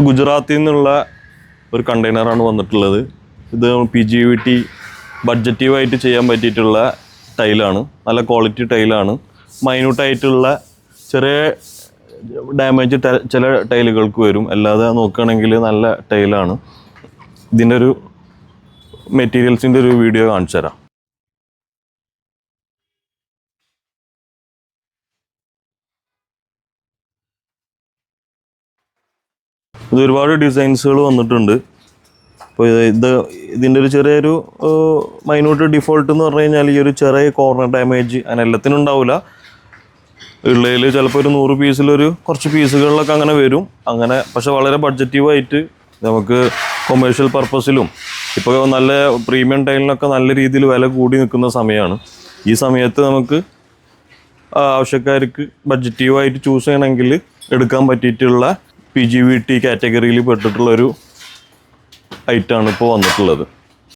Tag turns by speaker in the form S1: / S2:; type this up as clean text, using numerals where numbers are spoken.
S1: ഗുജറാത്തിൽ നിന്നുള്ള ഒരു കണ്ടെയ്നറാണ് വന്നിട്ടുള്ളത്. ഇത് PGVT ബഡ്ജറ്റീവായിട്ട് ചെയ്യാൻ പറ്റിയിട്ടുള്ള ടൈലാണ്. നല്ല ക്വാളിറ്റി ടൈലാണ്. മൈന്യൂട്ടായിട്ടുള്ള ചെറിയ ഡാമേജ് ചില ടൈലുകൾക്ക് വരും. അല്ലാതെ നോക്കുകയാണെങ്കിൽ നല്ല ടൈലാണ്. ഇതിൻ്റെ ഒരു മെറ്റീരിയൽസിൻ്റെ ഒരു വീഡിയോ കാണിച്ചു തരാം. ഇത് ഒരുപാട് ഡിസൈൻസുകൾ വന്നിട്ടുണ്ട്. അപ്പോൾ ഇതിൻ്റെ ഒരു ചെറിയൊരു മൈന്യൂട്ട് ഡിഫോൾട്ട് എന്ന് പറഞ്ഞു കഴിഞ്ഞാൽ ഈ ഒരു ചെറിയ കോർണർ ഡാമേജ് അങ്ങനെ എല്ലാത്തിനും ഉണ്ടാവില്ല. ഉള്ളതിൽ ചിലപ്പോൾ ഒരു 100 പീസിലൊരു കുറച്ച് പീസുകളിലൊക്കെ അങ്ങനെ വരും. അങ്ങനെ പക്ഷെ വളരെ ബഡ്ജറ്റീവായിട്ട് നമുക്ക് കൊമേഴ്ഷ്യൽ പർപ്പസിലും ഇപ്പോൾ നല്ല പ്രീമിയം ടൈലിനൊക്കെ നല്ല രീതിയിൽ വില കൂടി നിൽക്കുന്ന സമയമാണ്. ഈ സമയത്ത് നമുക്ക് ആവശ്യക്കാർക്ക് ബഡ്ജറ്റീവായിട്ട് ചൂസ് ചെയ്യണമെങ്കിൽ എടുക്കാൻ പറ്റിയിട്ടുള്ള PGVT കാറ്റഗറിയിൽ പെട്ടിട്ടുള്ളൊരു ഐറ്റമാണ് ഇപ്പോൾ വന്നിട്ടുള്ളത്.